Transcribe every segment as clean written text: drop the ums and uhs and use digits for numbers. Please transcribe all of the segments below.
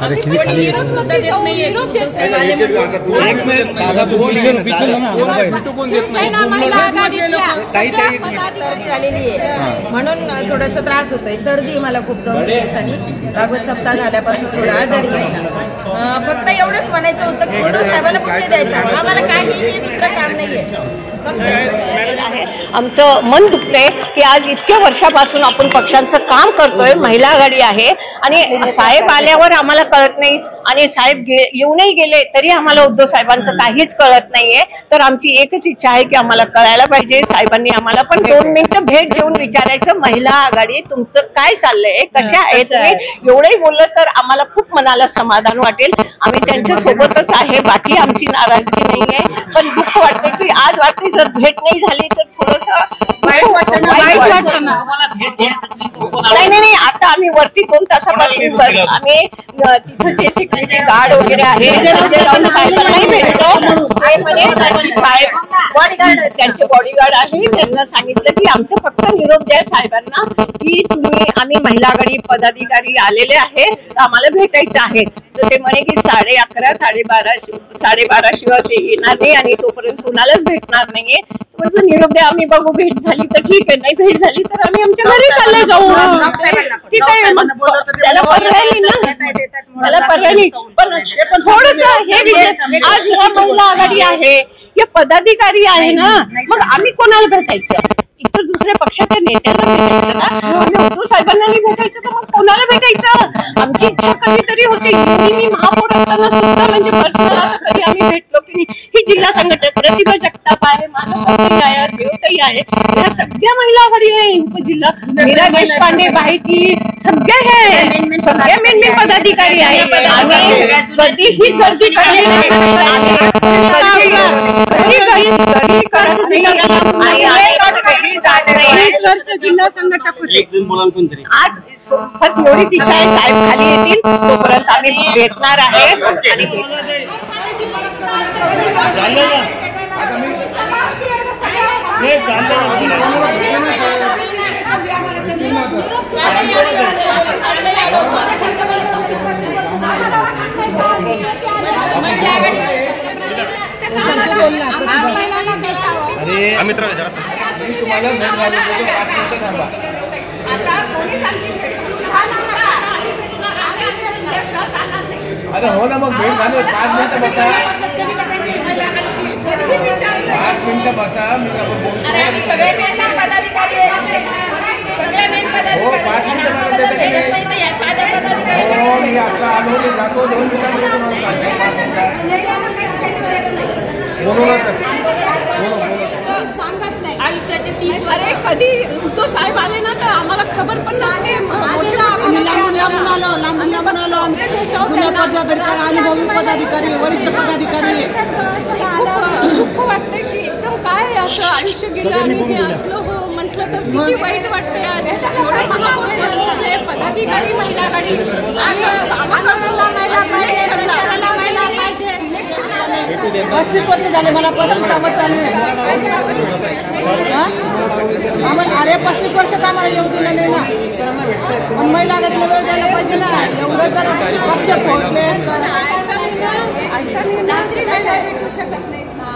कोणी निरोप सुद्धा देत नाहीये। म्हणून थोडस त्रास होतोय, सर्दी मला खूप 2 दिवसांनी, भागवत सप्ताह झाल्यापासून थोडं आजारी आहे। फक्त एवढंच म्हणायचं होतं की उद्धव साहेबांना पुढे द्यायचं, आम्हाला काही दुसरं काम नाहीये। आमचं मन दुखतंय की आज इतक्या वर्षापासून आपण पक्षांचं काम करतोय, महिला आघाडी आहे आणि साहेब आल्यावर आम्हाला कळत नाही आणि साहेब येऊनही गेले तरी आम्हाला उद्धव साहेबांचं काहीच कळत नाहीये। तर आमची एकच इच्छा आहे की आम्हाला कळायला पाहिजे, साहेबांनी आम्हाला पण 2 मिनिटं भेट देऊन विचारायचं, महिला आघाडी तुमचं काय चाललंय, कशा आहे तुम्ही, एवढंही बोललं तर आम्हाला खूप मनाला समाधान वाटेल। आम्ही त्यांच्या सोबतच आहे, बाकी आमची नाराजगी नाहीये, पण दुःख वाटतं की आज वाटते जर भेट नाही झाली तर थोडस वाईट वाटतं ना। नाही, आता आम्ही वरती 2 तासापासून आम्ही तिथं जे सिक्युरिटी गार्ड वगैरे आहे साहेबांनाही भेटलो, ते म्हणजे साहेब बॉडीगार्ड, त्यांचे बॉडीगार्ड आहे, त्यांना सांगितलं की आमचं फक्त निरोप द्या साहेबांना की आम्ही महिला आघाडी पदाधिकारी आलेले आहे, आम्हाला भेटायचं आहे। तर ते म्हणे की 11:30 12:30 शिवाय ते येणार नाही आणि तोपर्यंत कुणालाच भेटणार नाहीये। म्हटलं निरोप द्या, आम्ही बघू, भेट झाली तर ठीक आहे, नाही भेट झाली तर आम्ही आमच्या घरी चालले जाऊ। ठीक आहे, त्याला पर्याय नाही ना, त्याला पर्याय नाही, पण थोडस हे विषय आज ह्या महिला आघाडी आहे, हे पदाधिकारी आहे ना, मग आम्ही कोणाला भेटायचं, इतर दुसऱ्या पक्षाच्या नेत्यांना भेटायचं ना, आम्ही उद्धव साहेबांना नाही भेटायचं तर मग कोणाला भेटायचं। आमची इच्छा कधीतरी होती, मी महापौर असताना सुद्धा म्हणजे पर्सनल असं कधी आम्ही भेटलो की नाही। ही जिल्हा संघटक प्रतिभा जगताप आहे, मानवताई आहे, देवताई आहे, या सगळ्या महिला आघाडी आहे, उपजिल्हा मीरा देशपांडे, बाहेकी सगळे हे सगळे मेन पदाधिकारी आहे। आम्ही कधीही गर्दी करत जिल्हा संघटक होते। आज बस एवढीच इच्छा आहे, साहेब खाली येतील तोपर्यंत आम्ही भेटणार आहे आणि अरे हो ना, मग भेट झाली, 5 मिनिटं बसा, 5 मिनिटं बसा, मी सगळे मेन पदाधिकारी हो 5 मिनिटं मला हो, मी आता आलो, मी जातो, 2 आयुष्याचे 30 वर्ष। अरे कधी उद्धव साहेब आले ना तर आम्हाला खबर पण नसते, अनुभवी पदाधिकारी, वरिष्ठ पदाधिकारी, दुःख वाटतंय की एकदम काय असं आयुष्य गेलं आणि हे असलं हो म्हटलं तर किती वाईट वाटतंय। आज एवढं महापौर पदाधिकारी महिला आघाडी इलेक्शन 35 वर्ष झाले मला, 35 सावध झाले आम्हाला, अरे 35 वर्षात आम्हाला येऊ दिलं नाही ना, पण महिला आघाडीला वेळ द्यायला पाहिजे ना, एवढं जर पक्ष फोडले भेटू शकत नाहीत ना,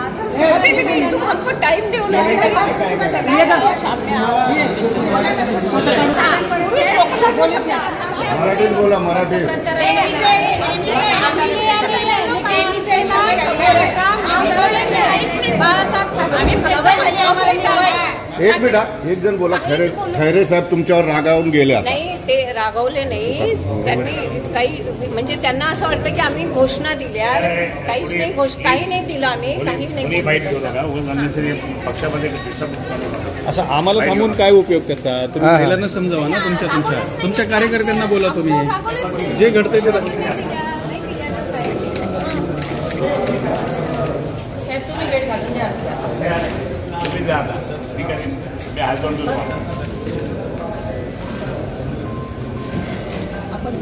तुम हमको टाइम देऊ मराठीत बोला, मराठी। एक मिनिट, एक जण बोला, खैरे साहेब तुमच्यावर रागावून गेले? नाही, ते रागावले नाही, त्यांनी काही म्हणजे त्यांना असं वाटतं की आम्ही घोषणा दिल्या, काहीच नाही, काही नाही दिलं आम्ही, काही नाही। असं आम्हाला थांबून काय उपयोग त्याचा, तुम्ही महिलांना समजावा ना, तुमच्या कार्यकर्त्यांना बोला, तुम्ही जे घडतंय ते तुम्ही वेळ घालून द्या, तुम्ही जा आता, ठीक आहे, मी हात जोडतो आपण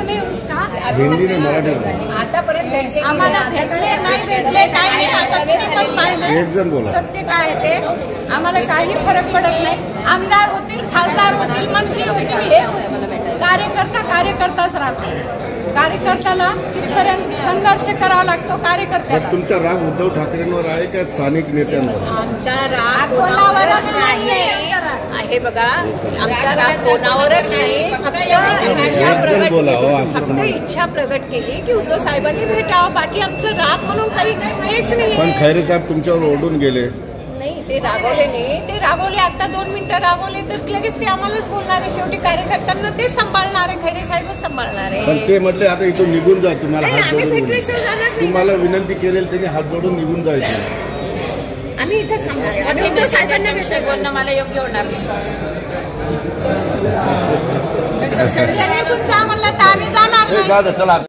नहीं उसका। हिंदी में मराठी में आतापर्यंत भेटले आम्हाला भेटले नाही भेटले काही नाही आता तुम्ही पण पाहिलं. एक जण बोला. सत्य काय ते आम्हाला काही फरक पडत नाही. आमदार होतील, खासदार होतील, मंत्री होतील, हे होतील. कार्यकर्ताच राहतो. कार्यकर्त्याला इथपर्यंत संघर्ष करावा लागतो. कार्यकर्त्याला तुमचा राग उद्धव ठाकरेंवर आहे का स्थानिक नेत्यांवर? आमचा राग कोणावरच नाही आहे बघा. आमचा राग कोणावरच नाही. फक्त इच्छा प्रगट केली की उद्धव साहेबांनी भेटावं. बाकी आमचं राग म्हणून काही हेच पण नाही. खैरे साहेब तुमच्यावर ओढून गेले. नाही ते रागवले नाही. ते रागवले आता 2 मिनिटं रागवले तर लगेच ते आम्हालाच बोलणार आहे. शेवटी कार्यकर्त्यांना तेच सांभाळणार आहे. खैरे साहेबच सांभाळणार पण आहे. ते म्हटले आता इथून निघून जा. तुम्हाला नाही, हात आम्ही जोडून भेटल्याशिवाय जाणार नाही. तुम्हाला विनंती केलेली त्यांनी हात जोडून निघून जायचं. आम्ही इथं सांगणार आहे. आम्ही उद्धव उद्धव साहेबांच्या साहेबांना विषयी भेटायला बोलणं मला योग्य होणार नाही. त्यांनी कुठं जा म्हणलं तर आम्ही जाणार हे नाही. जा चला.